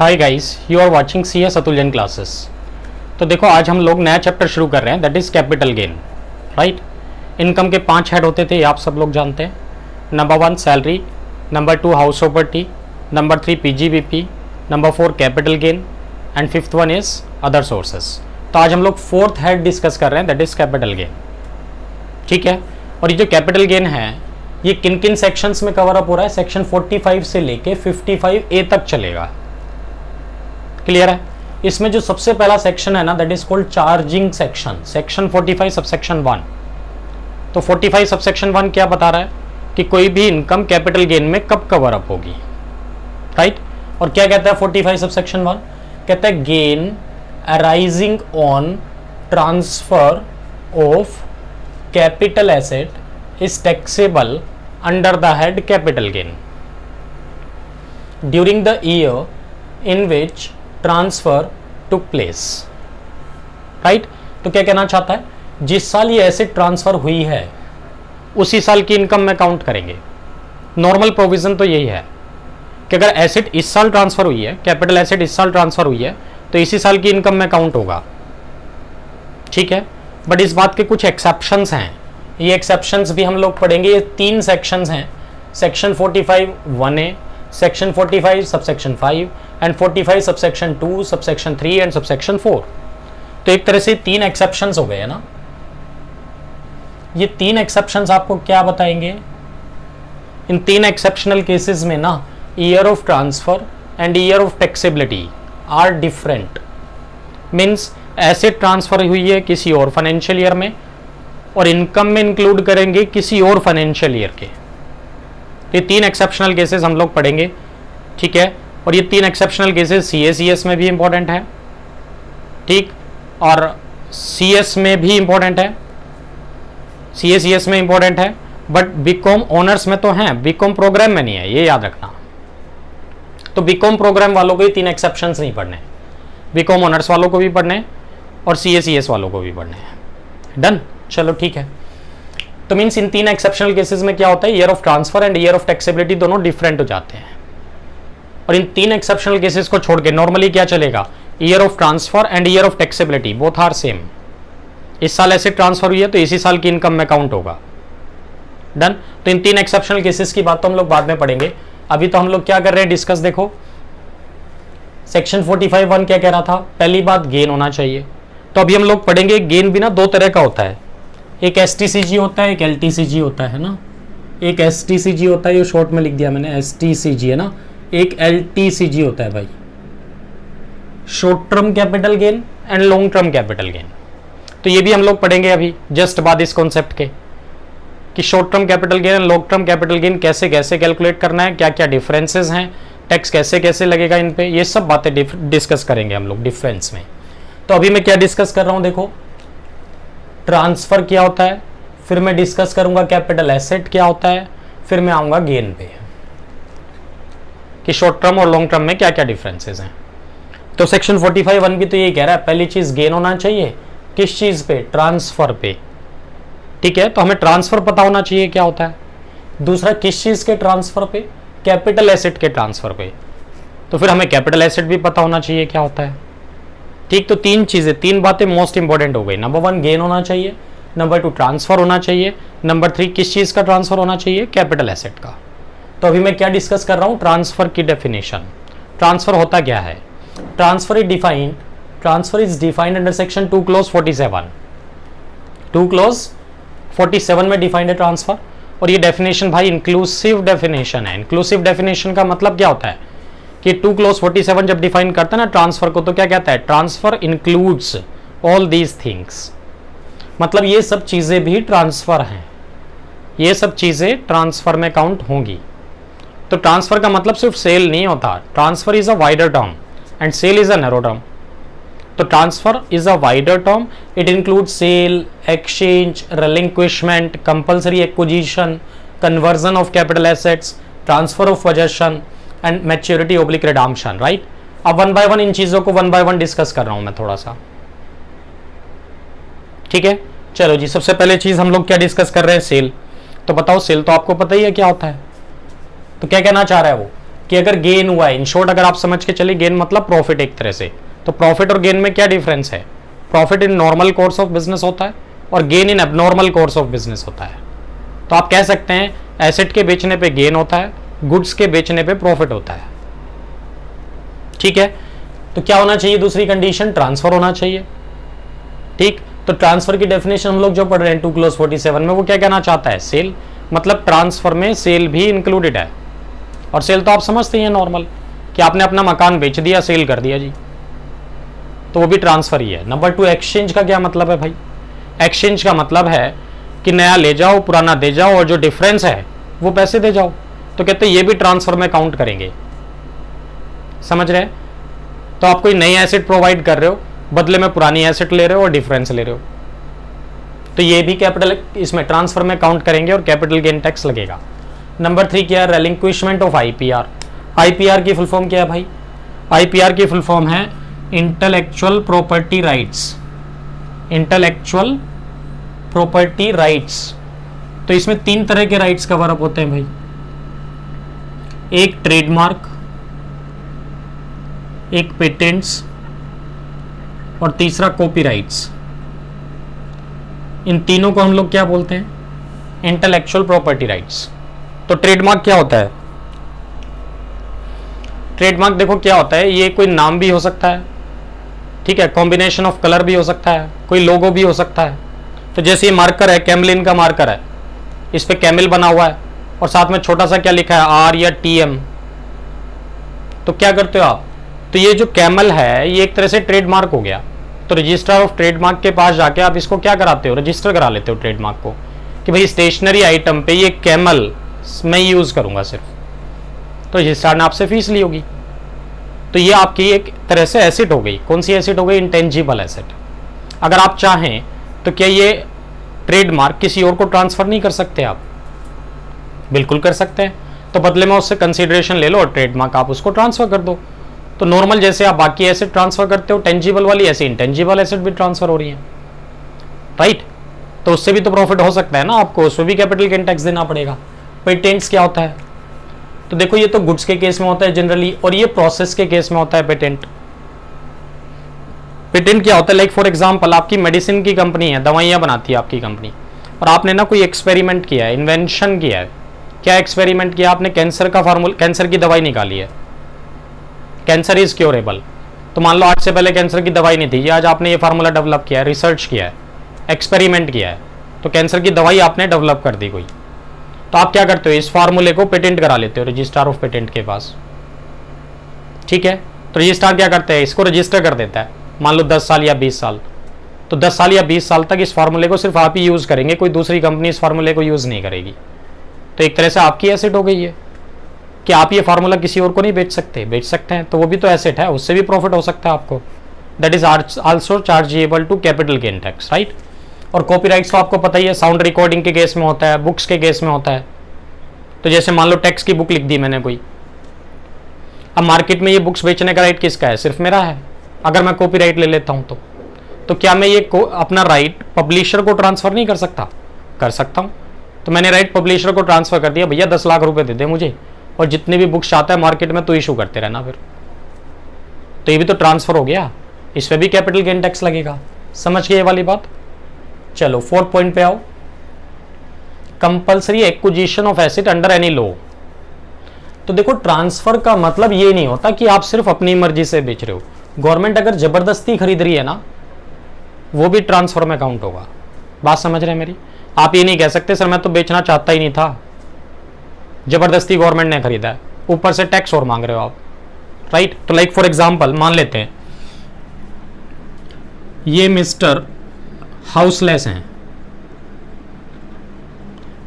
Hi guys, you are watching CS Atulyan classes. तो देखो, आज हम लोग नया चैप्टर शुरू कर रहे हैं, that is capital gain. Right, income के 5 हेड होते थे, ये आप सब लोग जानते हैं। Number 1 salary, number 2 house property, number 3 PGBP, number 4 capital gain and fifth one is other sources. तो आज हम लोग 4th हेड डिस्कस कर रहे हैं, दैट इज़ कैपिटल गेन। ठीक है, और ये जो कैपिटल गेन है ये किन किन सेक्शंस में कवर अप हो रहा है? सेक्शन 45 से लेके 55A तक चलेगा। क्लियर है? इसमें जो सबसे पहला सेक्शन है ना, that is called charging section, section 45 subsection 1। तो 45 सबसेक्शन 1 क्या बता रहा है कि कोई भी इनकम कैपिटल गेन में कब कवर अप होगी। राइट, और क्या कहता है 45 सबसेक्शन 1? कहता है gain arising on transfer of capital asset is taxable under the head capital gain during the year in which transfer took place. Right, तो क्या कहना चाहता है? जिस साल ये एसेट ट्रांसफर हुई है उसी साल की इनकम में काउंट करेंगे। नॉर्मल प्रोविजन तो यही है कि अगर एसेट इस साल ट्रांसफर हुई है, कैपिटल एसेट इस साल ट्रांसफर हुई है, तो इसी साल की इनकम में काउंट होगा। ठीक है, बट इस बात के कुछ एक्सेप्शंस हैं। ये एक्सेप्शंस भी हम लोग पढ़ेंगे। ये 3 सेक्शंस हैं, section 45 1A, section 45 subsection 5 and 45 subsection 2, subsection 3 and subsection 4। तो एक तरह से 3 एक्सेप्शंस हो गए ना। ये 3 एक्सेप्शंस आपको क्या बताएंगे? इन 3 एक्सेप्शनल केसेस में ना, year of transfer and year of taxability are different. Means asset transfer हुई है किसी और फाइनेंशियल ईयर में और इनकम में इंक्लूड करेंगे किसी और फाइनेंशियल ईयर के। ये 3 एक्सेप्शनल केसेस हम लोग पढ़ेंगे। ठीक है, और ये 3 एक्सेप्शनल केसेस CACS में भी इंपॉर्टेंट है, ठीक, और CS में भी इंपॉर्टेंट है, CACS में इंपॉर्टेंट है, बट बीकॉम ऑनर्स में तो है, बीकॉम प्रोग्राम में नहीं है, ये याद रखना। तो बीकॉम प्रोग्राम वालों को ये 3 एक्सेप्शंस नहीं पढ़ने, बीकॉम ऑनर्स वालों को भी पढ़ने और CACS वालों को भी पढ़ने हैं। डन, चलो ठीक है। तो मीन्स इन 3 एक्सेप्शनल केसेस में क्या होता है, year of transfer and year of taxability दोनों डिफरेंट हो जाते हैं। और इन 3 एक्सेप्शनल केसेस को छोड़ के नॉर्मली क्या चलेगा? Year of transfer and year of taxability both are same. इस साल ऐसे ट्रांसफर हुई है तो इसी साल की इनकम में काउंट होगा। डन, तो इन 3 एक्सेप्शनल केसेस की बात तो हम लोग बाद में पढ़ेंगे। अभी तो हम लोग क्या कर रहे हैं डिस्कस। देखो, सेक्शन 45 1 क्या कह रहा था? पहली बात गेन होना चाहिए। तो अभी हम लोग पढ़ेंगे गेन भी ना 2 तरह का होता है, एक STCG होता है, एक LTCG होता है ना। एक STCG होता है, ये शॉर्ट में लिख दिया मैंने, STCG है ना। एक LTCG होता है भाई, short term capital gain and long term capital gain. तो ये भी हम लोग पढ़ेंगे अभी जस्ट बाद इस कॉन्सेप्ट के कि short term capital gain and long term capital gain कैसे कैसे कैलकुलेट करना है, क्या क्या डिफरेंसेस हैं, टैक्स कैसे कैसे लगेगा इन पे, ये सब बातें डिस्कस करेंगे हम लोग डिफरेंस में। तो अभी मैं क्या डिस्कस कर रहा हूं? देखो, ट्रांसफर क्या होता है, फिर मैं डिस्कस करूंगा कैपिटल एसेट क्या होता है, फिर मैं आऊंगा गेन पे कि शॉर्ट टर्म और लॉन्ग टर्म में क्या क्या डिफरेंसेस हैं। तो सेक्शन 45 1 भी तो ये कह रहा है, पहली चीज गेन होना चाहिए, किस चीज पे? ट्रांसफर पे। ठीक है, तो हमें ट्रांसफर पता होना चाहिए क्या होता है। दूसरा, किस चीज के ट्रांसफर पे? कैपिटल एसेट के ट्रांसफर पे। तो फिर हमें कैपिटल एसेट भी पता होना चाहिए क्या होता है। ठीक, तो 3 चीजें, 3 बातें मोस्ट इंपॉर्टेंट हो गई। नंबर 1 गेन होना चाहिए, नंबर 2 ट्रांसफर होना चाहिए, नंबर 3 किस चीज का ट्रांसफर होना चाहिए? कैपिटल एसेट का। तो अभी मैं क्या डिस्कस कर रहा हूं? ट्रांसफर की डेफिनेशन। ट्रांसफर होता क्या है? Transfer is defined under section 2 clause 47। 2 clause 47 में डिफाइंड है ट्रांसफर। और ये डेफिनेशन भाई इंक्लूसिव डेफिनेशन है। इंक्लूसिव डेफिनेशन का मतलब क्या होता है कि 2 क्लॉज 47 जब डिफाइन करता है ना ट्रांसफर को, तो क्या कहता है? Transfer includes all these things. मतलब ये सब चीजें भी ट्रांसफर हैं, ये सब चीजें ट्रांसफर में काउंट होंगी। तो ट्रांसफर का मतलब सिर्फ सेल नहीं होता। Transfer is a wider term and sale is a narrow term. So transfer is a wider term, it includes sale, exchange, relinquishment, compulsory acquisition, conversion of capital assets, transfer of possession and maturity oblique redemption. Right, अब 1 bye 1 इन चीजों को 1 bye 1 discuss कर रहा हूं मैं थोड़ा सा। ठीक है, चलो जी, सबसे पहले चीज हम लोग क्या डिस्कस कर रहे हैं? सेल। तो बताओ, सेल तो आपको पता ही है क्या होता है। तो क्या कहना चाह रहा है वो कि अगर गेन हुआ है, इन शॉर्ट अगर आप समझ के चलिए, गेन मतलब प्रॉफिट एक तरह से, तो प्रॉफिट और गेन में क्या डिफरेंस है? Profit in normal course of business होता है और gain in abnormal course of business होता है। तो आप कह सकते हैं एसेट के बेचने पे गेन होता है, गुड्स के बेचने पे प्रॉफिट होता है। ठीक है, तो क्या होना चाहिए? दूसरी कंडीशन ट्रांसफर होना चाहिए। ठीक, तो ट्रांसफर की डेफिनेशन हम लोग जो पढ़ रहे हैं 2 क्लॉज 47 में, वो क्या कहना चाहता है? सेल। मतलब ट्रांसफर में सेल भी इंक्लूडेड है। और सेल तो आप समझते हैं नॉर्मल, कि आपने अपना मकान बेच दिया, सेल कर दिया जी, तो वो भी ट्रांसफर ही है। नंबर 2, एक्सचेंज का क्या मतलब है भाई? एक्सचेंज का मतलब है कि नया ले जाओ, पुराना दे जाओ, और जो डिफरेंस है वो पैसे दे जाओ। तो कहते हैं ये भी ट्रांसफर में काउंट करेंगे। समझ रहे हैं? तो आप कोई नई एसेट प्रोवाइड कर रहे हो, बदले में पुरानी एसेट ले रहे हो और डिफरेंस ले रहे हो, तो ये भी कैपिटल इसमें ट्रांसफर में काउंट करेंगे और कैपिटल गेन टैक्स लगेगा। नंबर 3 क्या है? Relinquishment of IPR. आईपीआर की फुल फॉर्म क्या है भाई? आईपीआर की फुल फॉर्म है intellectual property rights. Intellectual property rights. तो इसमें 3 तरह के राइट्स कवर अप होते हैं भाई। एक ट्रेडमार्क, एक पेटेंट्स, और तीसरा कॉपीराइट्स। इन तीनों को हम लोग क्या बोलते हैं? Intellectual property rights. तो ट्रेडमार्क क्या होता है? ट्रेडमार्क देखो क्या होता है, ये कोई नाम भी हो सकता है, ठीक है, कॉम्बिनेशन ऑफ कलर भी हो सकता है, कोई लोगो भी हो सकता है। तो जैसे ये मार्कर है, कैमलिन का मार्कर है, इस पे कैमिल बना हुआ है और साथ में छोटा सा क्या लिखा है? आर या टीएम। तो क्या करते हो आप? तो ये जो कैमल है ये एक तरह से ट्रेडमार्क हो गया। तो रजिस्ट्रार ऑफ ट्रेडमार्क के पास जाके आप इसको क्या कराते हो? रजिस्टर करा लेते हो ट्रेडमार्क को, कि भाई स्टेशनरी आइटम पे ये कैमल मैं यूज करूंगा सिर्फ। तो रजिस्ट्रार ने आपसे फीस ली होगी। तो ये आपकी एक तरह से एसेट हो गई। कौन सी एसेट हो गई? Intangible asset. अगर आप चाहें तो क्या ये ट्रेडमार्क किसी और को ट्रांसफर नहीं कर सकते आप? बिल्कुल कर सकते हैं। तो बदले में उससे कंसीडरेशन ले लो और ट्रेडमार्क आप उसको ट्रांसफर कर दो। तो नॉर्मल जैसे आप बाकी एसेट ट्रांसफर करते हो टेंजिबल वाली, ऐसे इंटेंजिबल एसेट भी ट्रांसफर हो रही है, राइट? तो उससे भी तो प्रॉफिट हो सकता है ना आपको, उसमें भी कैपिटल गेन टैक्स देना पड़ेगा। पेटेंट्स क्या होता है? तो देखो ये तो गुड्स के केस में होता है जनरली, और ये प्रोसेस के केस में होता है पेटेंट। पेटेंट क्या होता है? लाइक फॉर एग्जांपल आपकी मेडिसिन की कंपनी है, दवाइयां बनाती है आपकी कंपनी, और आपने ना कोई एक्सपेरिमेंट किया है, इन्वेंशन किया है। क्या एक्सपेरिमेंट किया आपने? कैंसर का फार्मूला, कैंसर की दवाई निकाली है, कैंसर इज क्योरेबल। तो मान लो आज से पहले कैंसर की दवाई नहीं थी, आज आपने ये फार्मूला डेवलप किया है, रिसर्च किया है, एक्सपेरिमेंट किया है, तो कैंसर की दवाई आपने डेवलप कर दी कोई। तो आप क्या करते हो? इस फार्मूले को पेटेंट करा लेते हो रजिस्ट्रार ऑफ पेटेंट के पास, ठीक है? तो रजिस्ट्रार क्या करते हैं? इसको रजिस्टर कर देता है, मान लो 10 साल या 20 साल। तो 10 साल या 20 साल तक इस फार्मूले को सिर्फ आप ही यूज करेंगे, कोई दूसरी कंपनी इस फार्मूले को यूज नहीं करेगी। तो एक तरह से आपकी एसेट हो गई है कि आप ये फार्मूला किसी और को नहीं बेच सकते। बेच सकते हैं तो वो भी तो एसेट है, उससे भी प्रॉफिट हो सकता है आपको। That is also chargeable to capital gain tax, right? और कॉपीराइट्स तो आपको पता ही है, साउंड रिकॉर्डिंग के केस में होता है, बुक्स के केस में होता है। तो जैसे मान लो टेक्स्ट की बुक लिख दी मैंने कोई, अब मार्केट में ये बुक्स बेचने का राइट किसका है? सिर्फ मेरा है। अगर मैं कॉपीराइट ले लेता हूं तो क्या मैं ये अपना राइट पब्लिशर को ट्रांसफर नहीं कर सकता? कर सकता हूं। तो मैंने राइट पब्लिशर को ट्रांसफर कर दिया, भैया 10 लाख रुपए दे दे मुझे, और जितने भी बुक्स चाहता है मार्केट में तो इशू करते रहना फिर। तो ये भी तो ट्रांसफर हो गया, इस पे भी कैपिटल गेन टैक्स लगेगा। समझ गए ये वाली बात? चलो 4th पॉइंट पे आओ। Compulsory acquisition of asset under any law. तो देखो ट्रांसफर का मतलब ये नहीं होता कि आप सिर्फ अपनी मर्जी से बेच रहे हो। गवर्नमेंट अगर जबरदस्ती खरीद रही है ना, वो भी ट्रांसफर में काउंट होगा। बात समझ रहे हैं मेरी? आप ये नहीं कह सकते सर मैं तो बेचना चाहता ही नहीं था, जबरदस्ती गवर्नमेंट ने खरीदा है, ऊपर से टैक्स और मांग रहे हो आप, राइट? तो लाइक फॉर एग्जांपल मान लेते हैं ये मिस्टर हाउसलेस हैं,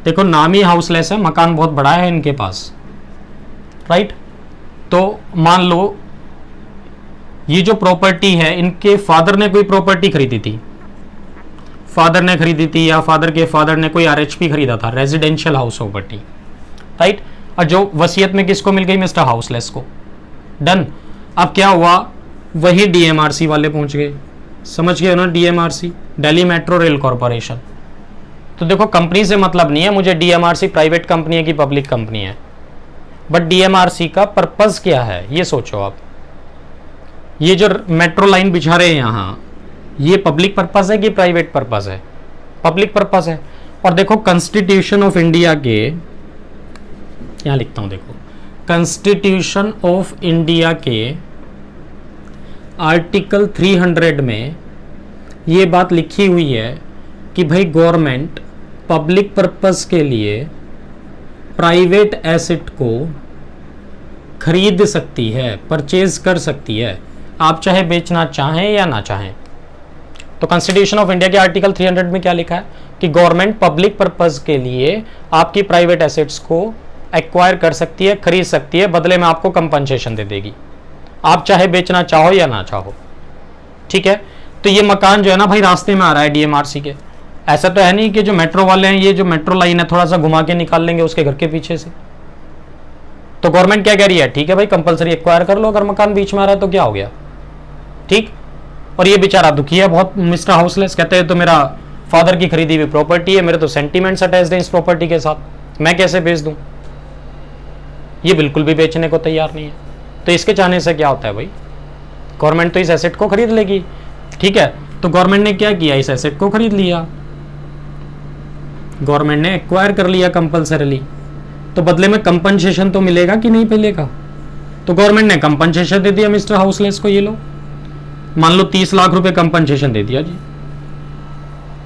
देखो नाम ही हाउसलेस है, मकान बहुत बड़ा है इनके पास, राइट? तो मान लो ये जो प्रॉपर्टी है, इनके फादर ने कोई प्रॉपर्टी खरीदी थी, फादर ने खरीदी थी या फादर के फादर ने कोई आरएचपी खरीदा था, रेजिडेंशियल हाउस प्रॉपर्टी, राइट? और जो वसीयत में किसको मिल गई? मिस्टर हाउसलेस को। डन। अब क्या हुआ? वही डीएमआरसी वाले पहुंच गए, समझ गए ना? DMRC, Delhi metro rail corporation. तो देखो कंपनी से मतलब नहीं है मुझे, डीएमआरसी प्राइवेट कंपनी है कि पब्लिक कंपनी है, बट डीएमआरसी का पर्पस क्या है ये सोचो आप। ये जो मेट्रो लाइन बिछा रहे हैं यहाँ, ये पब्लिक पर्पस है कि प्राइवेट पर्पस है? पब्लिक पर्पस है। और देखो कॉन्स्टिट्यूशन ऑफ इंडिया के, यहां लिखता हूं, देखो कॉन्स्टिट्यूशन ऑफ इंडिया के आर्टिकल 300 में ये बात लिखी हुई है कि भाई गवर्नमेंट पब्लिक पर्पस के लिए प्राइवेट एसेट को खरीद सकती है, परचेज कर सकती है, आप चाहे बेचना चाहें या ना चाहें। तो कॉन्स्टिट्यूशन ऑफ इंडिया के आर्टिकल 300 में क्या लिखा है कि गवर्नमेंट पब्लिक पर्पस के लिए आपकी प्राइवेट एसेट्स को एक्वायर कर सकती है, खरीद सकती है, बदले में आपको कंपनसेशन दे देगी, आप चाहे बेचना चाहो या ना चाहो। ठीक है, तो ये मकान जो है ना भाई रास्ते में आ रहा है डीएमआरसी के। ऐसा तो है नहीं कि जो मेट्रो वाले हैं, ये जो मेट्रो लाइन है थोड़ा सा घुमा के निकाल लेंगे उसके घर के पीछे से। तो गवर्नमेंट क्या कह रही है, ठीक है भाई कंपलसरी एक्वायर कर लो, अगर मकान बीच में आ रहा है तो क्या हो गया, ठीक। और ये बेचारा दुखी है बहुत, मिस्टर हाउसलेस, कहते हैं तो मेरा फादर की खरीदी हुई प्रॉपर्टी है, मेरे तो सेंटीमेंट्स अटैच्ड है इस प्रॉपर्टी के साथ, मैं कैसे बेच दूं। ये बिल्कुल भी बेचने को तैयार नहीं है। तो इसके चाहने से क्या होता है भाई, गवर्नमेंट तो इस एसेट को खरीद लेगी। ठीक है, तो गवर्नमेंट ने क्या किया, इस एसेट को खरीद लिया, गवर्नमेंट ने एक्वायर कर लिया कंपलसरीली, तो बदले में कंपनसेशन तो मिलेगा कि नहीं मिलेगा। तो गवर्नमेंट ने कंपनसेशन दे दिया मिस्टर हाउसलेस को, ये लो मान लो 30 लाख रुपए कंपनसेशन दे दिया जी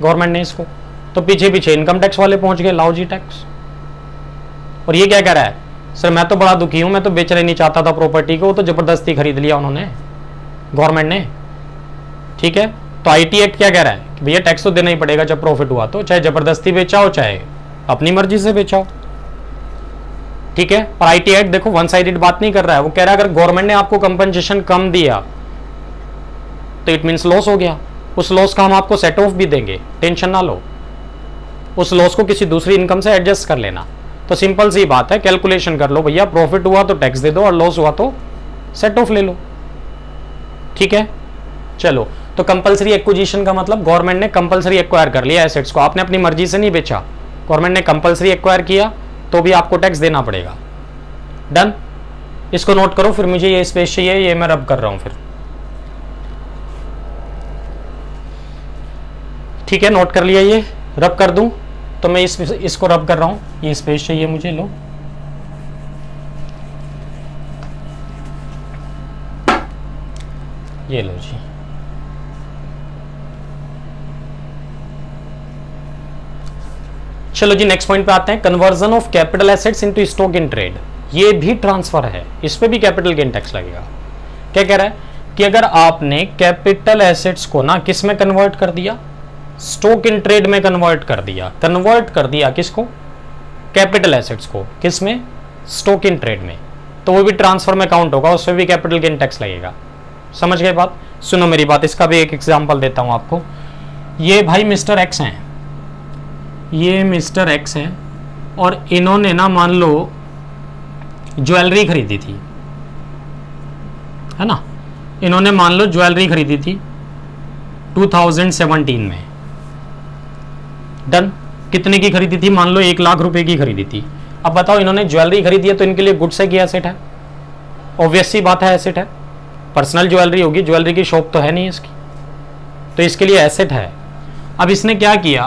गवर्नमेंट ने इसको। तो पीछे पीछे इनकम टैक्स वाले पहुंच गए, लाओ जी टैक्स। और ये क्या कह रहा है, सर मैं तो बड़ा दुखी हूं, मैं तो बेचना नहीं चाहता था प्रॉपर्टी को, तो जबरदस्ती खरीद लिया उन्होंने, गवर्नमेंट ने। ठीक है, तो आईटी एक्ट क्या कह रहा है कि भैया टैक्स तो देना ही पड़ेगा जब प्रॉफिट हुआ, तो चाहे जबरदस्ती बेचाओ चाहे अपनी मर्जी से बेचाओ। ठीक है, और आईटी एक्ट देखो वन साइडेड बात नहीं कर रहा है, वो कह रहा है अगर गवर्नमेंट ने आपको कंपनसेशन कम दिया तो इट मींस लॉस हो गया, उस लॉस का हम आपको सेट ऑफ भी देंगे, टेंशन ना लो, उस लॉस को किसी दूसरी इनकम से एडजस्ट कर लेना। तो सिंपल सी बात है, कैलकुलेशन कर लो भैया, प्रॉफिट हुआ तो टैक्स दे दो और लॉस हुआ तो सेट ऑफ ले लो। ठीक है, चलो, तो कंपलसरी एक्विजिशन का मतलब गवर्नमेंट ने कंपलसरी एक्वायर कर लिया एसेट्स को, आपने अपनी मर्जी से नहीं बेचा, गवर्नमेंट ने कंपलसरी एक्वायर किया तो भी आपको टैक्स देना पड़ेगा। डन, इसको नोट करो, फिर मुझे ये स्पेस चाहिए, ये मैं रब कर रहा हूं फिर। ठीक है, नोट कर लिया, ये रब कर दूं तो मैं इसको रब कर रहा हूं, ये स्पेस चाहिए मुझे, लो ये लो जी। चलो जी नेक्स्ट पॉइंट पे आते हैं, conversion of capital assets into stock in trade. ये भी ट्रांसफर है, इस पे भी कैपिटल गेन टैक्स लगेगा। क्या कह रहा है कि अगर आपने कैपिटल एसेट्स को ना किस में कन्वर्ट कर दिया, स्टॉक इन ट्रेड में कन्वर्ट कर दिया, कन्वर्ट कर दिया किसको, कैपिटल एसेट्स को, किस में, स्टॉक इन ट्रेड में, तो वो भी ट्रांसफर में काउंट होगा, उसमें भी कैपिटल गेन टैक्स लगेगा। समझ गए बात, सुनो मेरी बात, इसका भी एक एग्जांपल देता हूं आपको। ये भाई मिस्टर एक्स हैं, ये मिस्टर एक्स हैं और इन्होंने ना मान लो ज्वेलरी खरीदी थी, है ना, इन्होंने मान लो ज्वेलरी खरीदी थी 2017 में। डन, कितने की खरीदी थी, मान लो 1 लाख रुपए की खरीदी थी। अब बताओ इन्होंने ज्वेलरी खरीदी है तो इनके लिए गुड्स है कि एसेट है, ऑब्वियस सी बात है एसेट है, पर्सनल ज्वेलरी होगी, ज्वेलरी की शॉप तो है नहीं इसकी, तो इसके लिए एसेट है। अब इसने क्या किया,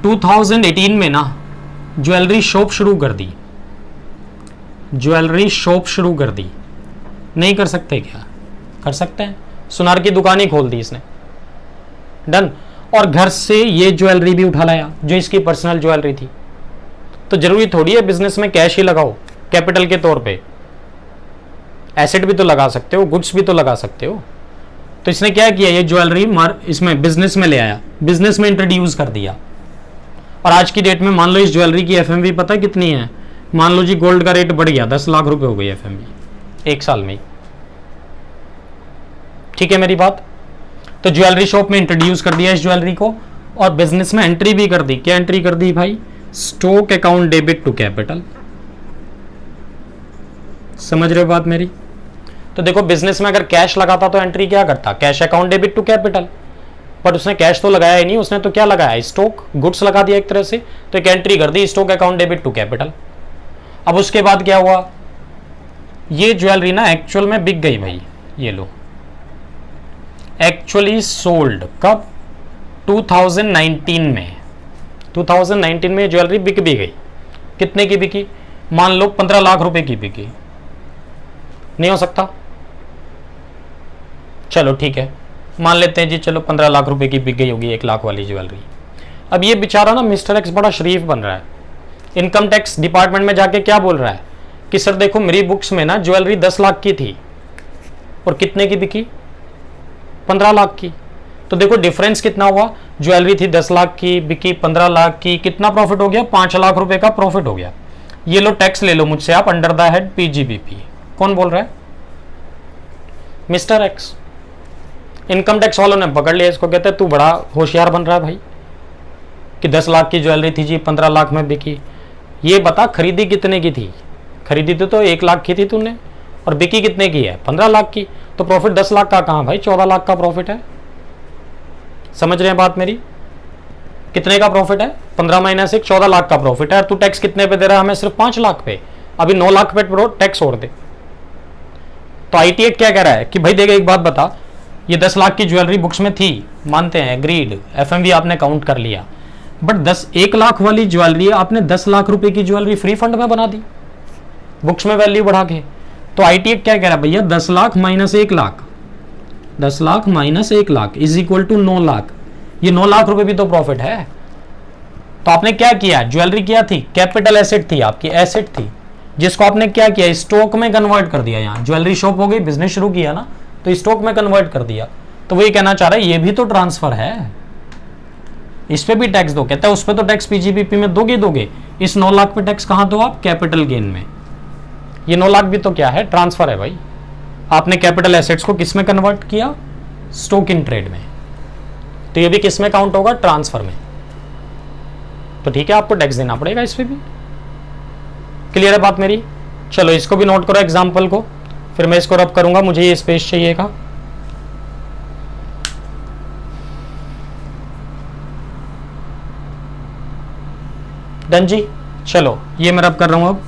2018 में ना ज्वेलरी शॉप शुरू कर दी, ज्वेलरी शॉप शुरू कर दी। नहीं कर सकते क्या, कर सकते हैं, सुनार की दुकान ही खोल दी इसने। डन, और घर से ये ज्वेलरी भी उठा लाया जो इसकी पर्सनल ज्वेलरी थी। तो जरूरी थोड़ी है बिजनेस में कैश ही लगाओ कैपिटल के तौर पे, एसेट भी तो लगा सकते हो, गुड्स भी तो लगा सकते हो। तो इसने क्या किया, ये ज्वेलरी इसमें बिजनेस में ले आया, बिजनेस में इंट्रोड्यूस कर दिया। और आज की डेट में मान लो इस ज्वेलरी की एफएमवी पता कितनी है, मान लो जी गोल्ड का रेट बढ़ गया, 10 लाख रुपए हो गई एफएमवी 1 साल में। ठीक है मेरी बात, तो ज्वेलरी शॉप में इंट्रोड्यूस कर दिया इस ज्वेलरी को और बिजनेस में एंट्री भी कर दी। क्या एंट्री कर दी भाई, stock account debit to capital. समझ रहे हो बात मेरी। तो देखो बिजनेस में अगर कैश लगाता तो एंट्री क्या करता, cash account debit to capital, but उसने कैश तो लगाया ही नहीं, उसने तो क्या लगाया, स्टॉक गुड्स लगा दिया एक तरह से, तो एक एंट्री कर दी stock account debit to capital. अब उसके बाद क्या हुआ, ये ज्वेलरी ना एक्चुअल में बिक गई भाई, ये लो, एक्चुअली सोल्ड कब, 2019 में, 2019 में ज्वेलरी बिक भी गई। कितने की बिकी, मान लो 15 लाख रुपए की बिकी, नहीं हो सकता, चलो ठीक है मान लेते हैं जी, चलो 15 लाख रुपए की बिक गई होगी 1 लाख वाली ज्वेलरी। अब ये बेचारा ना मिस्टर एक्स बड़ा शरीफ बन रहा है, इनकम टैक्स डिपार्टमेंट में जाके क्या बोल रहा है कि सर देखो मेरी बुक्स में ना ज्वेलरी 10 लाख की थी और कितने की बिकी, 15 लाख की। तो देखो डिफरेंस कितना हुआ, ज्वेलरी थी 10 लाख की, बिकी 15 लाख की, कितना प्रॉफिट हो गया, 5 लाख रुपए का प्रॉफिट हो गया। ये लो टैक्स ले लो मुझसे आप अंडर द हेड पीजीबीपी। कौन बोल रहा है, मिस्टर एक्स। इनकम टैक्स वालों ने पकड़ लिया इसको, कहते हैं तू बड़ा होशियार बन रहा है भाई कि 10 लाख की ज्वेलरी थी जी 15 लाख में बिकी। ये बता खरीदी कितने की थी, खरीदी तो 1 लाख की थी तूने और बिकी कितने की है, 15 लाख की। तो प्रॉफिट 10 लाख का कहाँ भाई, 14 लाख का प्रॉफिट है। समझ रहे हैं बात मेरी, कितने का प्रॉफिट है, 15 माइनस 1 14 लाख का प्रॉफिट है। तू टैक्स कितने पे दे रहा है हमें, सिर्फ 5 लाख पे, अभी 9 लाख पे टैक्स छोड़ दे। तो आईटी एक्ट क्या कह रहा है कि भाई देखो एक बात बता, ये 10 लाख की ज्वेलरी बुक्स में थी, मानते हैं एग्रीड, एफएमवी आपने काउंट कर लिया, बट 1 लाख वाली ज्वेलरी आपने 10 लाख रुपए की ज्वेलरी फ्री फंड में बना दी बुक्स में वैल्यू बढ़ा के। तो आईटी एक्ट क्या कह रहा है भैया, 10 lakh minus 1 lakh, 10 lakh minus 1 lakh is equal to 9 lakh. ये 9 लाख रुपए भी तो प्रॉफिट है। तो आपने क्या किया, ज्वेलरी क्या थी, कैपिटल एसेट थी, आपकी एसेट थी, जिसको आपने क्या किया, स्टॉक में कन्वर्ट कर दिया। यहाँ ज्वेलरी शॉप हो गई, बिजनेस शुरू किया ना, तो स्टॉक में कन्वर्ट कर दिया। तो वही कहना चाह रहा है ये भी तो ट्रांसफर है, इस पे भी टैक्स दो। कहता है उस पे तो टैक्स पीजीबीपी में दोगे, इस 9 लाख पे टैक्स कहां दो आप, कैपिटल गेन में। ये 9 लाख भी तो क्या है, ट्रांसफर है भाई। आपने कैपिटल एसेट्स को किस में कन्वर्ट किया, स्टॉक इन ट्रेड में। तो ये भी किस में काउंट होगा, ट्रांसफर में। तो ठीक है आपको टैक्स देना पड़ेगा इस पे भी। क्लियर है बात मेरी। चलो इसको भी नोट करो एग्जाम्पल को, फिर मैं इसको रब करूंगा, मुझे ये स्पेस चाहिएगा। डन जी, चलो ये मैं रब कर रहा हूं अब।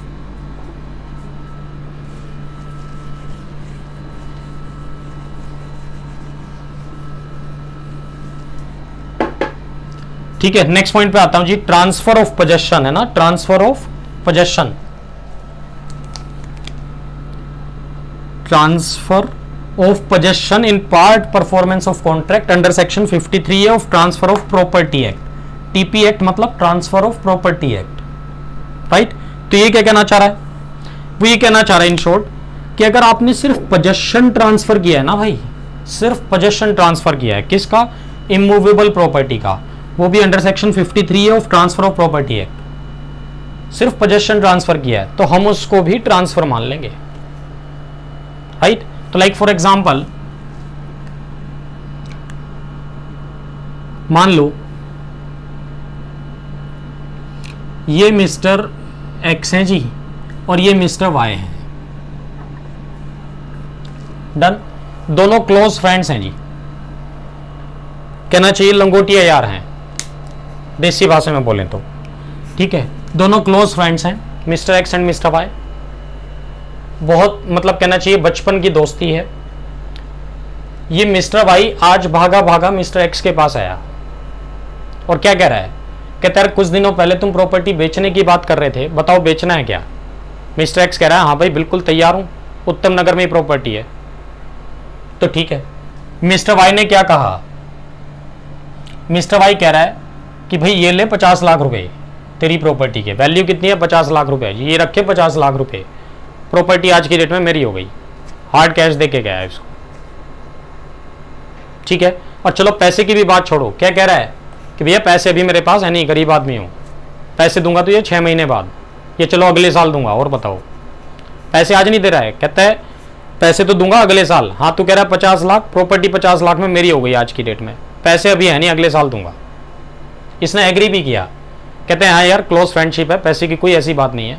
ठीक है नेक्स्ट पॉइंट पे आता हूं जी, ट्रांसफर ऑफ पोजेशन है ना, transfer of possession, transfer of possession in part performance of contract under section 53 of transfer of property act. TP act मतलब transfer of property act, right. तो ये क्या कहना चाह रहा है, वो ये कहना चाह रहा है इन शॉर्ट कि अगर आपने सिर्फ पोजेशन ट्रांसफर किया है ना भाई, सिर्फ पोजेशन ट्रांसफर किया है, किसका, इमूवेबल प्रॉपर्टी का, वो भी under section 53 of transfer of property act, सिर्फ पोजेशन ट्रांसफर किया है, तो हम उसको भी ट्रांसफर मान लेंगे, राइट। तो लाइक फॉर एग्जांपल मान लो ये मिस्टर एक्स है जी और ये मिस्टर वाई है, डन। दोनों क्लोज फ्रेंड्स हैं जी, कहना चाहिए लंगोटिया यार हैं देसी भाषा में बोलें तो, ठीक है। दोनों क्लोज फ्रेंड्स हैं mister X and mister Y, बहुत मतलब कहना चाहिए बचपन की दोस्ती है। ये मिस्टर वाई आज भागा भागा मिस्टर एक्स के पास आया और क्या कह रहा है, कहता है कुछ दिनों पहले तुम प्रॉपर्टी बेचने की बात कर रहे थे, बताओ बेचना है क्या। मिस्टर एक्स कह रहा है हाँ भाई बिल्कुल तैयार हूं, उत्तम नगर में ही प्रॉपर्टी है। तो ठीक है, मिस्टर वाई ने क्या कहा, मिस्टर वाई कह रहा है कि भाई ये ले 50 लाख रुपए, तेरी प्रॉपर्टी के वैल्यू कितनी है, 50 लाख रुपए, ये रखे 50 लाख रुपए, प्रॉपर्टी आज की डेट में मेरी हो गई, हार्ड कैश दे के गया है इसको, ठीक है। और चलो पैसे की भी बात छोड़ो, क्या कह रहा है कि भैया पैसे अभी मेरे पास है नहीं, गरीब आदमी हूं, पैसे दूंगा तो ये 6 महीने बाद, ये चलो अगले साल दूंगा। और बताओ पैसे आज नहीं दे रहा है, कहता है पैसे तो दूंगा अगले साल। हाँ तू कह रहा है 50 लाख, प्रॉपर्टी 50 लाख में मेरी हो गई आज की डेट में, पैसे अभी है नहीं अगले साल दूंगा। इसने एग्री भी किया, कहते हैं हाँ यार क्लोज फ्रेंडशिप है, पैसे की कोई ऐसी बात नहीं है,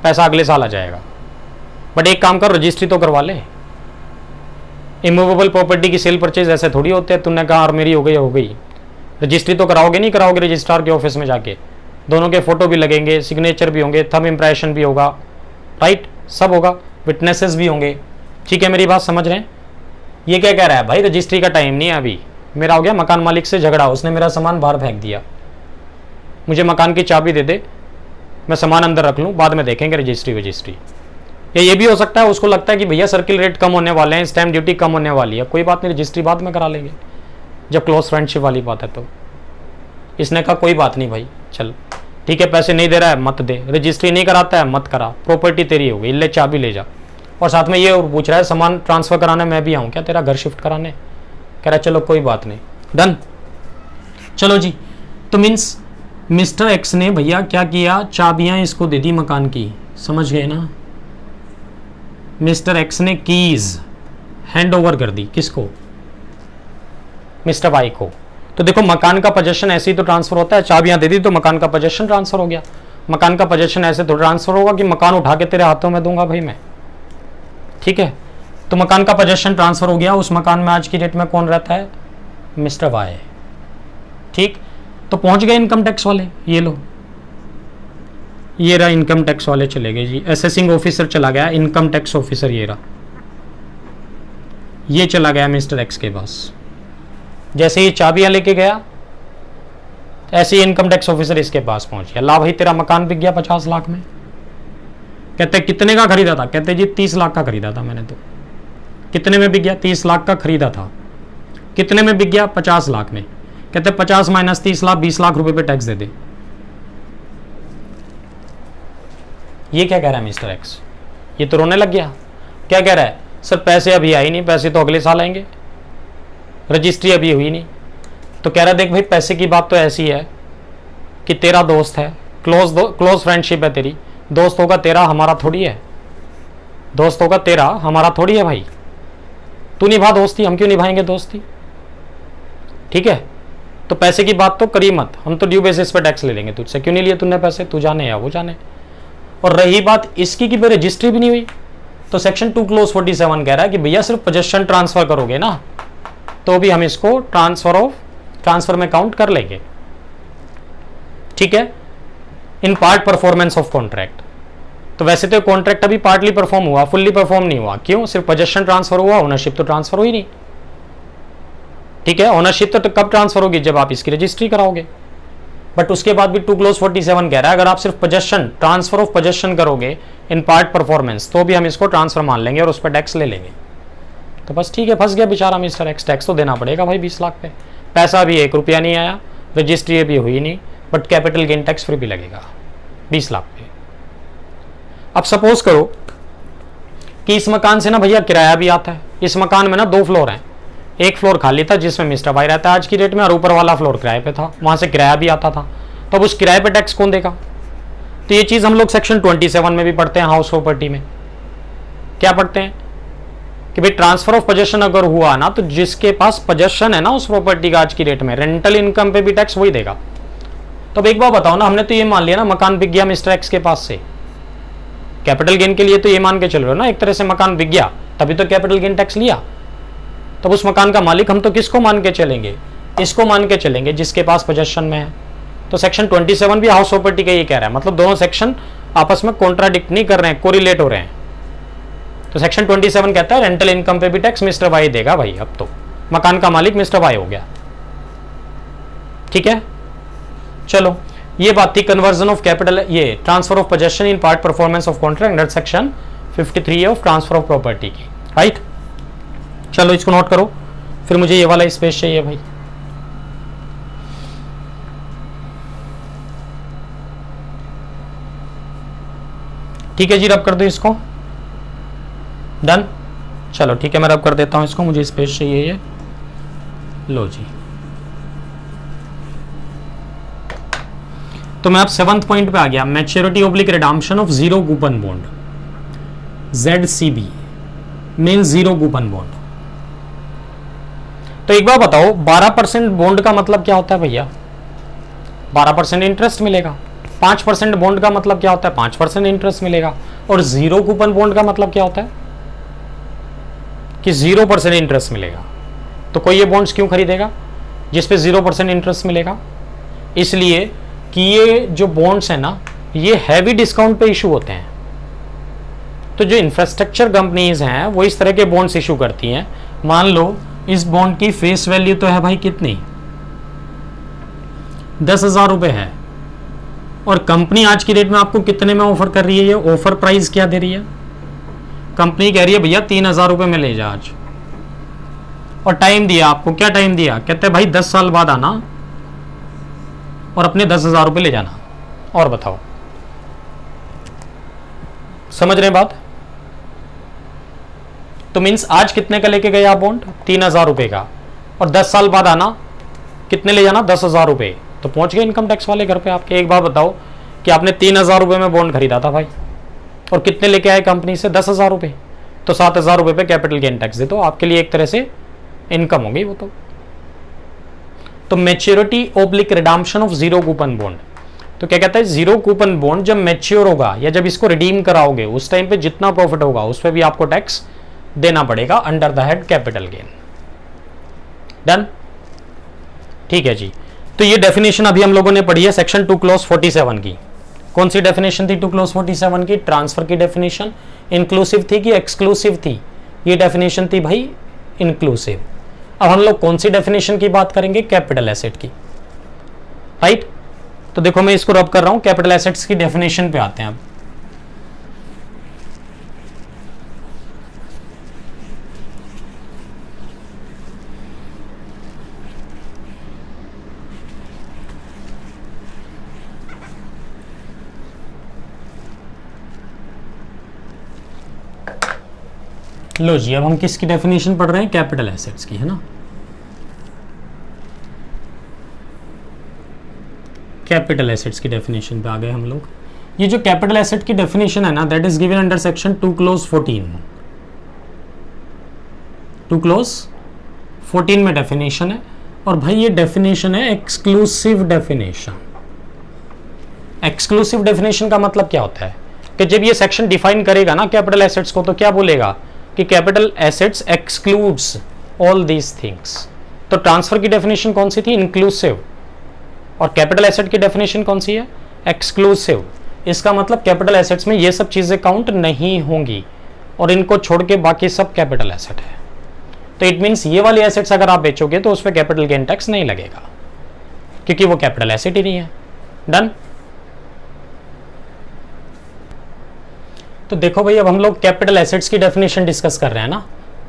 पैसा अगले साल आ जाएगा, बट एक काम कर रजिस्ट्री तो करवा ले। इमूवेबल प्रॉपर्टी की सेल परचेज ऐसे थोड़ी होते हैं, तुमने कहा और मेरी हो गई, रजिस्ट्री तो कराओगे नहीं कराओगे रजिस्ट्रार के ऑफिस में जाके, दोनों के फोटो भी लगेंगे, सिग्नेचर भी होंगे, थंब इंप्रेशन भी होगा, राइट, सब होगा, विटनेसेस भी होंगे। ठीक है, मेरी बात समझ रहे हैं? ये क्या कह रहा है भाई, रजिस्ट्री का टाइम नहीं है अभी, मेरा हो गया मकान मालिक से झगड़ा, उसने मेरा सामान बाहर फेंक दिया, मुझे मकान की चाबी दे दे, मैं सामान अंदर रख लूँ, बाद में देखेंगे रजिस्ट्री। या ये भी हो सकता है उसको लगता है कि भैया सर्किल रेट कम होने वाले हैं, स्टैम्प ड्यूटी कम होने वाली है, कोई बात नहीं, रजिस्ट्री बाद में करा लेंगे जब क्लोज फ्रेंडशिप वाली बात है। तो इसने कहा कोई बात नहीं भाई, चल ठीक है, पैसे नहीं दे रहा है मत दे, रजिस्ट्री नहीं कराता है मत करा, प्रॉपर्टी तेरी हो गई, ले चाबी ले जा। और साथ में ये और पूछ रहा है सामान ट्रांसफर कराने मैं भी आऊँ क्या तेरा घर शिफ्ट कराने? कह रहा है चलो कोई बात नहीं, डन। चलो जी, तो मीन्स मिस्टर एक्स ने भैया क्या किया, चाबियां इसको दे दी मकान की, समझ गए ना? मिस्टर एक्स ने कीज हैंड ओवर कर दी, किसको? मिस्टर वाई को। तो देखो मकान का पोजेशन ऐसे ही तो ट्रांसफर होता है, चाबियां दे दी तो मकान का पोजेशन ट्रांसफर हो गया। मकान का पोजेशन ऐसे तो ट्रांसफर होगा कि मकान उठा के तेरे हाथों में दूंगा भाई मैं, ठीक है? तो मकान का पोजेशन ट्रांसफर हो गया, उस मकान में आज की डेट में कौन रहता है? मिस्टर वाई, ठीक। तो पहुंच गए इनकम टैक्स वाले, ये लो, ये रहा इनकम टैक्स वाले चले गए जी, असेसिंग ऑफिसर चला गया, इनकम टैक्स ऑफिसर ये रहा, ये चला गया मिस्टर एक्स के पास। जैसे ही चाबियां लेके गया ऐसे ही इनकम टैक्स ऑफिसर इसके पास पहुंच गया, ला भाई तेरा मकान बिक गया 50 लाख में। कहते कितने का खरीदा था? कहते जी 30 लाख का खरीदा था मैंने। तो कितने में बिक गया? 30 लाख का खरीदा था। कितने में बिक गया? 50 लाख में। कहते 50 माइनस 30 लाख, 20 लाख रुपए पे टैक्स दे दे। ये क्या कह रहा है मिस्टर एक्स? ये तो रोने लग गया। क्या कह रहा है? सर पैसे अभी आए नहीं, पैसे तो अगले साल आएंगे, रजिस्ट्री अभी हुई नहीं। तो कह रहा देख भाई पैसे की बात तो ऐसी है कि तेरा दोस्त है, क्लोज फ्रेंडशिप है तेरी, दोस्त होगा तेरा, हमारा थोड़ी है। दोस्त होगा तेरा, हमारा थोड़ी है भाई। तू निभा दोस्ती, हम क्यों निभाएंगे दोस्ती? ठीक है, तो पैसे की बात तो करी मत, हम तो ड्यू बेसिस पे टैक्स ले लेंगे तुझसे। क्यों नहीं लिए तूने पैसे? तू जाने या वो जाने। और रही बात इसकी कि भाई रजिस्ट्री भी नहीं हुई, तो सेक्शन 2 क्लोज 47 कह रहा है कि भैया सिर्फ पोजेशन ट्रांसफर करोगे ना तो भी हम इसको ट्रांसफर में काउंट कर लेंगे। ठीक है, इन पार्ट परफॉर्मेंस ऑफ कॉन्ट्रैक्ट। तो वैसे तो कॉन्ट्रैक्ट अभी पार्टली परफॉर्म हुआ, फुल्ली परफॉर्म नहीं हुआ। क्यों? सिर्फ पोजेशन ट्रांसफर हुआ, ओनरशिप तो ट्रांसफर हुई नहीं। ठीक है, ओनरशिप तो कब ट्रांसफर होगी? जब आप इसकी रजिस्ट्री कराओगे। बट उसके बाद भी 2 क्लोज 47 कह रहा है अगर आप सिर्फ पोजेशन, ट्रांसफर ऑफ पोजेशन करोगे इन पार्ट परफॉर्मेंस तो भी हम इसको ट्रांसफर मान लेंगे और उस पर टैक्स ले लेंगे। तो बस ठीक है, फंस गया बेचारा मिस्टर एक्स। टैक्स तो देना पड़ेगा भाई 20 लाख पे। पैसा भी 1 रुपया नहीं आया, रजिस्ट्री भी हुई नहीं, बट कैपिटल गेन टैक्स फिर भी लगेगा 20 लाख पे। अब सपोज करो कि इस मकान से ना भैया किराया भी आता है। इस मकान में ना 2 फ्लोर हैं, एक फ्लोर खाली था जिसमें मिस्टर भाई रहता है आज की डेट में, और ऊपर वाला फ्लोर किराए पे था, वहां से किराया भी आता था। तो अब उस किराए पे टैक्स कौन देगा? तो ये चीज हम लोग सेक्शन 27 में भी पढ़ते हैं, हाउस प्रॉपर्टी में। क्या पढ़ते हैं कि भाई ट्रांसफर ऑफ पोजेशन अगर हुआ ना तो जिसके पास पोजेशन है ना उस प्रॉपर्टी का आज की डेट में, रेंटल इनकम पे भी टैक्स वही देगा। तो अब एक बार बताओ ना, हमने तो ये मान लिया ना मकान बिक गया मिस्टर एक्स के पास से, कैपिटल गेन के लिए तो ये मान के चल रहे हो ना, एक तरह से मकान बिक गया तभी तो कैपिटल गेन टैक्स लिया। तब उस मकान का मालिक हम तो किसको मान के चलेंगे? इसको मान के चलेंगे जिसके पास पोजेशन में है। तो सेक्शन 27 भी हाउस प्रॉपर्टी का ये कह रहा है, मतलब दोनों सेक्शन आपस में कॉन्ट्राडिक्ट नहीं कर रहे हैं, कोरिलेट हो रहे हैं। तो सेक्शन 27 कहता है रेंटल इनकम पे भी टैक्स मिस्टर वाई देगा भाई। अब तो मकान का मालिक मिस्टर वाई हो गया। ठीक है, चलो ये बात थी कन्वर्जन ऑफ कैपिटल, ये transfer of possession in part performance of contract under section 53 of transfer of property की, राइट। चलो इसको नोट करो, फिर मुझे ये वाला स्पेस चाहिए भाई। ठीक है जी, रब कर दो इसको, डन। चलो ठीक है, मैं रब कर देता हूं इसको, मुझे स्पेस चाहिए ये। लो जी, तो मैं अब 7th पॉइंट पे आ गया, maturity oblique redemption of zero coupon bond, ZCB mean zero coupon bond. तो एक बार बताओ 12% बॉन्ड का मतलब क्या होता है भैया? 12% इंटरेस्ट मिलेगा। 5% बॉन्ड का मतलब क्या होता है? 5% इंटरेस्ट मिलेगा। और जीरो कूपन बॉन्ड का मतलब क्या होता है? कि 0% इंटरेस्ट मिलेगा। तो कोई ये बॉन्ड्स क्यों खरीदेगा जिसपे 0% इंटरेस्ट मिलेगा? इसलिए कि ये जो बॉन्ड्स है ना, ये हैवी डिस्काउंट पे इशू होते हैं। तो जो इंफ्रास्ट्रक्चर कंपनीज हैं वो इस तरह के बॉन्ड्स इशू करती हैं। मान लो इस बॉन्ड की फेस वैल्यू तो है भाई कितनी, 10,000 रुपए है, और कंपनी आज की डेट में आपको कितने में ऑफर कर रही है? ये ऑफर प्राइस क्या दे रही है? कंपनी कह रही है भैया 3,000 रुपए में ले जा आज, और टाइम दिया आपको। क्या टाइम दिया? कहते हैं भाई 10 साल बाद आना और अपने 10,000 रुपए ले जाना। और बताओ, समझ रहे हैं बात? तो मीन्स आज कितने का लेके गए आप बॉन्ड? 3,000 रुपए का, और 10 साल बाद आना कितने ले जाना? 10,000 रुपए। तो पहुंच गए इनकम टैक्स वाले घर पे आपके। एक बार बताओ कि आपने 3,000 रुपए में बॉन्ड खरीदा था भाई, और कितने लेके आए कंपनी से? 10,000 रुपए। तो 7,000 रुपए पे कैपिटल गेन टैक्स दे दो, आपके लिए एक तरह से इनकम हो गई वो। तो maturity oblique redemption of zero coupon bond, तो क्या कहता है? जीरो कूपन बॉन्ड जब मैच्योर होगा या जब इसको रिडीम कराओगे उस टाइम पे जितना प्रॉफिट होगा उस पर भी आपको टैक्स देना पड़ेगा under the head capital gain. Done? ठीक है जी। तो ये डेफिनेशन अभी हम लोगों ने पढ़ी है सेक्शन 2 क्लॉज 47 की। कौन सी डेफिनेशन थी 2 क्लॉज 47 की? ट्रांसफर की डेफिनेशन। इंक्लूसिव थी कि एक्सक्लूसिव थी? ये डेफिनेशन थी भाई इंक्लूसिव। अब हम लोग कौन सी डेफिनेशन की बात करेंगे? कैपिटल एसेट की, राइट? तो देखो मैं इसको रब कर रहा हूं, कैपिटल एसेट्स की डेफिनेशन पे आते हैं अब। लो जी, अब हम किसकी डेफिनेशन पढ़ रहे हैं? कैपिटल एसेट्स की, है ना? कैपिटल एसेट्स की डेफिनेशन पे आ गए हम लोग। ये जो कैपिटल एसेट की डेफिनेशन है ना, that is given under section 2 clause 14। 2 clause 14 में डेफिनेशन है, और भाई ये डेफिनेशन है एक्सक्लूसिव डेफिनेशन। एक्सक्लूसिव डेफिनेशन का मतलब क्या होता है कि जब ये सेक्शन डिफाइन करेगा ना कैपिटल एसेट्स को, तो क्या बोलेगा कि capital assets excludes all these things. तो ट्रांसफर की डेफिनेशन कौन सी थी? इंक्लूसिव। और कैपिटल एसेट की डेफिनेशन कौन सी है? एक्सक्लूसिव। इसका मतलब कैपिटल एसेट्स में ये सब चीजें काउंट नहीं होंगी, और इनको छोड़ के बाकी सब कैपिटल एसेट है। तो इट मींस ये वाली एसेट्स अगर आप बेचोगे तो उस पर कैपिटल गेन टैक्स नहीं लगेगा, क्योंकि वो कैपिटल एसेट ही नहीं है। डन? तो देखो भाई, अब हम लोग कैपिटल एसेट्स की डेफिनेशन डिस्कस कर रहे हैं ना।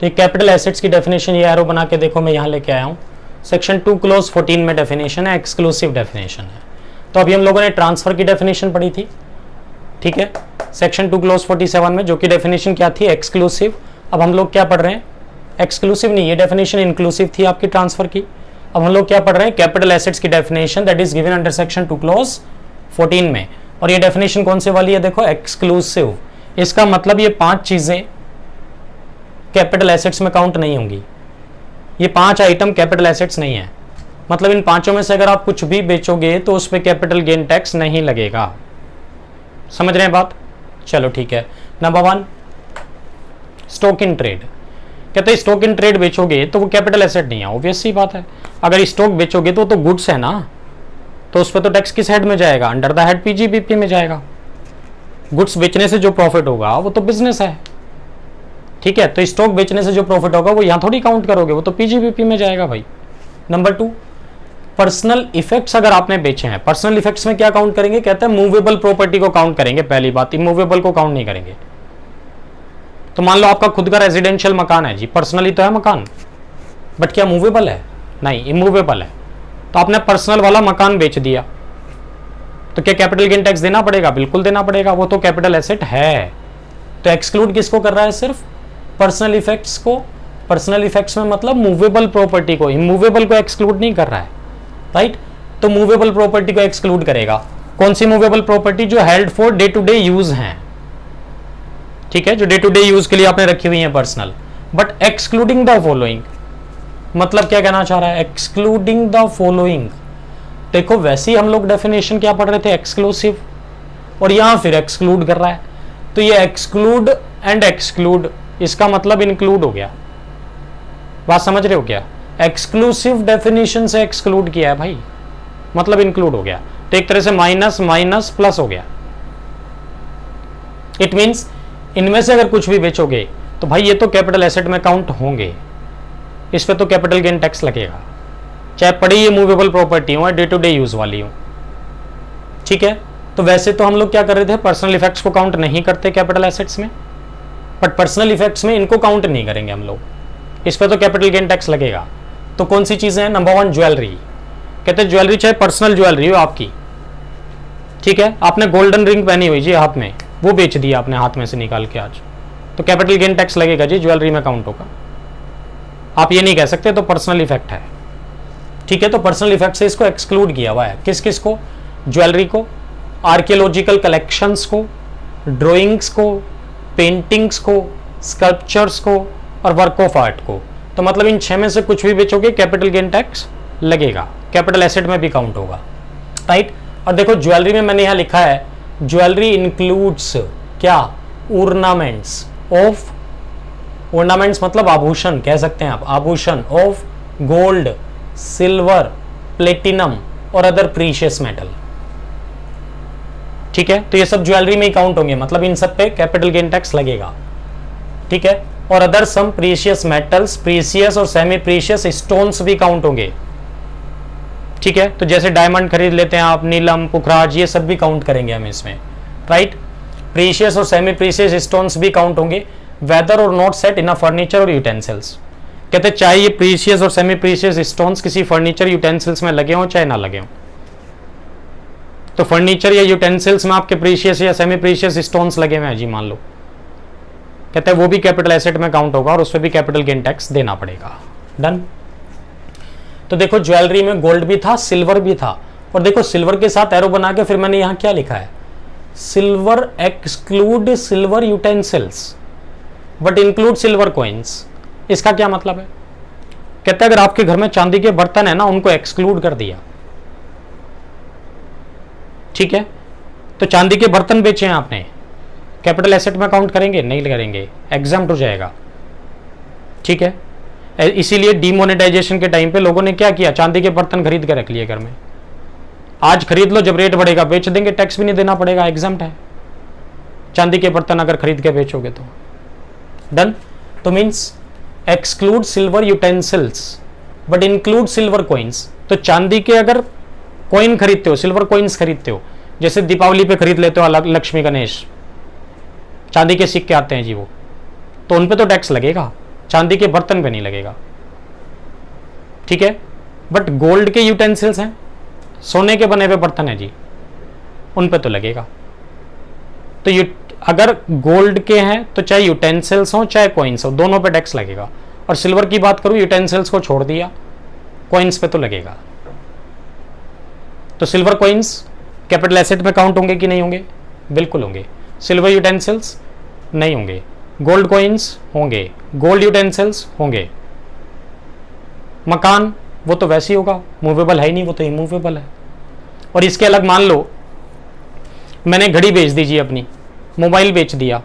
तो ये कैपिटल एसेट्स की डेफिनेशन, ये एरो बना के देखो मैं यहाँ लेके आया हूँ। सेक्शन 2 क्लॉज 14 में डेफिनेशन है, एक्सक्लूसिव डेफिनेशन है। तो अभी हम लोगों ने ट्रांसफर की डेफिनेशन पढ़ी थी, ठीक है, सेक्शन 2 क्लॉज 47 में, जो कि डेफिनेशन क्या थी? एक्सक्लूसिव। अब हम लोग क्या पढ़ रहे हैं? एक्सक्लूसिव नहीं, ये डेफिनेशन इंक्लूसिव थी आपकी ट्रांसफर की। अब हम लोग क्या पढ़ रहे हैं? कैपिटल एसेट्स की definition that is given under section 2 clause 14 में। और ये डेफिनेशन कौन से वाली है? देखो, एक्सक्लूसिव। इसका मतलब ये 5 चीजें कैपिटल एसेट्स में काउंट नहीं होंगी। ये 5 आइटम कैपिटल एसेट्स नहीं है, मतलब इन 5 में से अगर आप कुछ भी बेचोगे तो उस पर कैपिटल गेन टैक्स नहीं लगेगा। समझ रहे हैं बात? चलो ठीक है। Number 1, stock in trade. कहते हैं स्टॉक इन ट्रेड बेचोगे तो वो कैपिटल एसेट नहीं है, ऑब्वियस सी बात है। अगर स्टॉक बेचोगे तो गुड्स है ना, तो उस पर तो टैक्स किस हेड में जाएगा? अंडर द हेड पीजीबीपी में जाएगा। गुड्स बेचने से जो प्रॉफिट होगा वो तो बिजनेस है, ठीक है। तो स्टॉक बेचने से जो प्रॉफिट होगा वो यहां थोड़ी काउंट करोगे, वो तो पीजीबीपी में जाएगा भाई। नंबर 2, पर्सनल इफेक्ट्स अगर आपने बेचे हैं, पर्सनल इफेक्ट्स में क्या काउंट करेंगे? कहते हैं मूवेबल प्रॉपर्टी को काउंट करेंगे। पहली बात, इमूवेबल को काउंट नहीं करेंगे। तो मान लो आपका खुद का रेजिडेंशियल मकान है जी, पर्सनली तो है मकान, बट क्या मूवेबल है? नहीं, इमूवेबल है। तो आपने पर्सनल वाला मकान बेच दिया, तो क्या कैपिटल गेन टैक्स देना पड़ेगा? बिल्कुल देना पड़ेगा, वो तो कैपिटल एसेट है। तो एक्सक्लूड किसको कर रहा है? सिर्फ पर्सनल इफेक्ट्स को। पर्सनल इफेक्ट्स में मतलब मूवेबल प्रॉपर्टी को, इमूवेबल को एक्सक्लूड नहीं कर रहा है, राइट। तो मूवेबल प्रॉपर्टी को एक्सक्लूड करेगा। कौन सी मूवेबल प्रॉपर्टी? जो held for day to day use है, ठीक है, जो डे टू डे यूज के लिए आपने रखी हुई है personal. But excluding the following, मतलब क्या कहना चाह रहा है? Excluding the following. देखो वैसे ही हम लोग डेफिनेशन क्या पढ़ रहे थे? एक्सक्लूसिव, और यहां फिर एक्सक्लूड कर रहा है। तो ये एक्सक्लूड एंड एक्सक्लूड, इसका मतलब इंक्लूड हो गया। बात समझ रहे हो क्या? एक्सक्लूसिव डेफिनेशन से एक्सक्लूड किया है भाई, मतलब इंक्लूड हो गया। तो एक तरह से माइनस माइनस प्लस हो गया। इट मींस इनमें से अगर कुछ भी बेचोगे तो भाई ये तो कैपिटल एसेट में काउंट होंगे, इस पे तो कैपिटल गेन टैक्स लगेगा, चाहे पड़ी ये मूवेबल प्रॉपर्टी हो, डे टू डे यूज वाली हो। ठीक है, तो वैसे तो हम लोग क्या कर रहे थे, पर्सनल इफेक्ट्स को काउंट नहीं करते कैपिटल एसेट्स में, बट पर्सनल इफेक्ट्स में इनको काउंट नहीं करेंगे हम लोग, इस पे तो कैपिटल गेन टैक्स लगेगा। तो कौन सी चीजें हैं? Number 1 jewellery. कहते हैं ज्वेलरी चाहे पर्सनल ज्वेलरी हो आपकी, ठीक है, आपने गोल्डन रिंग पहनी हुई जी हाथ में, वो बेच दिया आपने हाथ में से निकाल के आज, तो कैपिटल गेन टैक्स लगेगा जी, ज्वेलरी में काउंट होगा। आप ये नहीं कह सकते तो पर्सनल इफेक्ट है। ठीक है, तो पर्सनल इफेक्ट से इसको एक्सक्लूड किया हुआ है। किस किस को? ज्वेलरी को, आर्कियोलॉजिकल कलेक्शंस को, ड्राइंग्स को, पेंटिंग्स को, स्कल्पचर्स को और वर्क ऑफ आर्ट को। तो मतलब इन 6 में से कुछ भी बेचोगे कैपिटल गेन टैक्स लगेगा, कैपिटल एसेट में भी काउंट होगा, राइट। और देखो ज्वेलरी में मैंने यहां लिखा है ज्वेलरी इंक्लूड्स क्या? ऑर्नामेंट्स ऑफ, ऑर्नामेंट्स मतलब आभूषण कह सकते हैं आप, आभूषण ऑफ गोल्ड, सिल्वर, प्लेटिनम और अदर प्रीशियस मेटल। ठीक है, तो ये सब ज्वेलरी में ही काउंट होंगे, मतलब इन सब पे कैपिटल गेन टैक्स लगेगा। ठीक है, और अदर सम प्रीशियस मेटल्स, प्रीशियस और सेमी प्रीशियस स्टोन्स भी काउंट होंगे। ठीक है, तो जैसे डायमंड खरीद लेते हैं आप, नीलम, पुखराज, ये सब भी काउंट करेंगे हम इसमें, राइट। प्रीशियस और सेमी प्रीशियस स्टोन्स भी काउंट होंगे, वेदर और not set in a furniture और यूटेंसिल्स। कहते हैं चाहे ये प्रीशियस और सेमी प्रीशियस स्टोन्स किसी फर्नीचर यूटेंसिल्स में लगे हों चाहे ना लगे हों। तो फर्नीचर या यूटेंसिल्स में आपके प्रीशियस या सेमी प्रीशियस स्टोन्स लगे हुए हैं जी, मान लो, कहते हैं वो भी कैपिटल एसेट में काउंट होगा और उस पर भी कैपिटल गेन टैक्स देना पड़ेगा। डन। तो देखो ज्वेलरी में गोल्ड भी था, सिल्वर भी था, और देखो सिल्वर के साथ एरो बना के फिर मैंने यहां क्या लिखा है, silver exclude silver utensils but include silver coins. इसका क्या मतलब है? कहते हैं अगर आपके घर में चांदी के बर्तन है ना, उनको एक्सक्लूड कर दिया, ठीक है, तो चांदी के बर्तन बेचे हैं आपने, कैपिटल एसेट में काउंट करेंगे? नहीं करेंगे, एग्जाम्प्ट हो जाएगा। ठीक है, इसीलिए डीमोनेटाइजेशन के टाइम पे लोगों ने क्या किया, चांदी के बर्तन खरीद के रख लिए घर में, आज खरीद लो, जब रेट बढ़ेगा बेच देंगे, टैक्स भी नहीं देना पड़ेगा, एग्जाम्प्ट है चांदी के बर्तन अगर खरीद के बेचोगे तो। डन। तो means exclude silver utensils but include silver coins. तो चांदी के अगर कॉइन खरीदते हो, सिल्वर कॉइन्स खरीदते हो, जैसे दीपावली पे खरीद लेते हो लक्ष्मी गणेश, चांदी के सिक्के आते हैं जी वो, तो उन पे तो टैक्स लगेगा, चांदी के बर्तन पे नहीं लगेगा। ठीक है, बट गोल्ड के यूटेंसिल्स हैं, सोने के बने हुए बर्तन हैं जी, उन पे तो लगेगा। तो अगर गोल्ड के हैं तो चाहे यूटेंसिल्स हो चाहे कॉइन्स हो, दोनों पे टैक्स लगेगा। और सिल्वर की बात करूं, यूटेंसिल्स को छोड़ दिया, कॉइन्स पे तो लगेगा। तो सिल्वर कॉइन्स कैपिटल एसेट में काउंट होंगे कि नहीं होंगे? बिल्कुल होंगे। सिल्वर यूटेंसिल्स नहीं होंगे, गोल्ड कॉइन्स होंगे, गोल्ड यूटेंसिल्स होंगे। मकान वो तो वैसे ही होगा, मूवेबल है ही नहीं, वो तो इमूवेबल है। और इसके अलग मान लो मैंने घड़ी बेच दी जी अपनी, मोबाइल बेच दिया,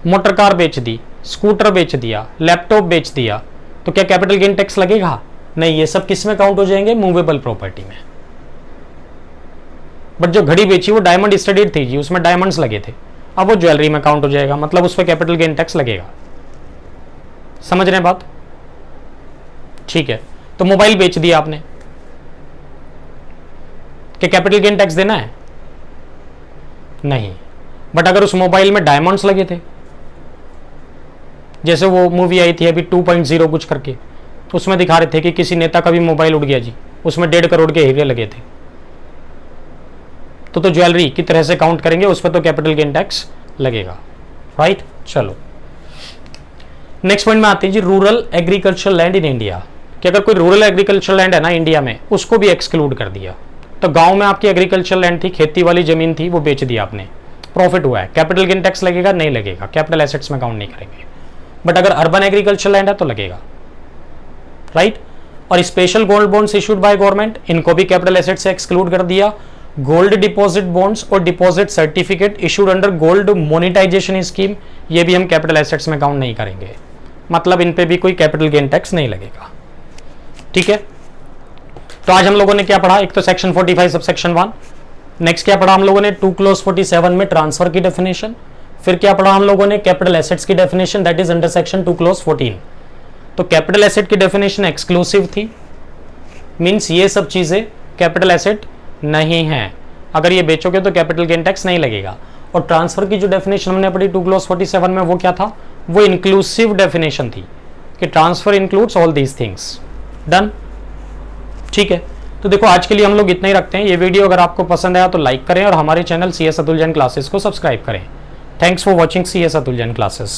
मोटर कार बेच दी, स्कूटर बेच दिया, लैपटॉप बेच दिया, तो क्या कैपिटल गेन टैक्स लगेगा? नहीं, ये सब किस में काउंट हो जाएंगे? मूवेबल प्रॉपर्टी में। बट जो घड़ी बेची वो डायमंड स्टडीड थी जी, उसमें डायमंड्स लगे थे, अब वो ज्वेलरी में काउंट हो जाएगा, मतलब उस पर कैपिटल गेन टैक्स लगेगा। समझ रहे हैं बात? ठीक है, तो मोबाइल बेच दिया आपने, क्या कैपिटल गेन टैक्स देना है? नहीं। बट अगर उस मोबाइल में डायमंड्स लगे थे, जैसे वो मूवी आई थी अभी 2.0 कुछ करके, उसमें दिखा रहे थे कि किसी नेता का भी मोबाइल उड़ गया जी, उसमें 1.5 करोड़ के हीरे लगे थे, तो ज्वेलरी की तरह से काउंट करेंगे, उस पर तो कैपिटल गेन टैक्स लगेगा, राइट। चलो नेक्स्ट पॉइंट में आते हैं जी, rural agriculture land in India. कि अगर कोई रूरल एग्रीकल्चर लैंड है ना इंडिया में, उसको भी एक्सक्लूड कर दिया। तो गांव में आपकी एग्रीकल्चर लैंड थी, खेती वाली जमीन थी, वो बेच दिया आपने, प्रॉफिट हुआ है, कैपिटल गेन टैक्स लगेगा? नहीं लगेगा, कैपिटल एसेट्स में काउंट नहीं करेंगे। बट अगर अर्बन एग्रीकल्चर लैंड है तो लगेगा, राइट। और special gold bonds issued by government, इनको भी कैपिटल एसेट से एक्सक्लूड कर दिया। गोल्ड डिपॉजिट बॉन्ड्स और deposit certificate issued under gold monetization scheme, ये भी हम कैपिटल एसेट्स में काउंट नहीं करेंगे, मतलब इन पे भी कोई कैपिटल गेन टैक्स नहीं लगेगा। ठीक है, तो आज हम लोगों ने क्या पढ़ा, एक तो सेक्शन 45 सब सेक्शन 1, नेक्स्ट क्या पढ़ा हम लोगों ने 2 क्लोज 47 में ट्रांसफर की डेफिनेशन, फिर क्या पढ़ा हम लोगों ने कैपिटल एसेट्स की definition, that is under section 2 close 14। तो कैपिटल एसेट की डेफिनेशन एक्सक्लूसिव थी, मींस ये सब चीजें कैपिटल एसेट नहीं है, अगर ये बेचोगे तो कैपिटल गेन टैक्स नहीं लगेगा। और ट्रांसफर की जो डेफिनेशन हमने पढ़ी 2 क्लोज 47 में, वो क्या था, वो इंक्लूसिव डेफिनेशन थी कि transfer includes all these things. Done, ठीक है। तो देखो आज के लिए हम लोग इतना ही रखते हैं। ये वीडियो अगर आपको पसंद आया तो लाइक करें और हमारे channel CS Atul Jain classes को सब्सक्राइब करें। Thanks for watching CS Atul Jain classes.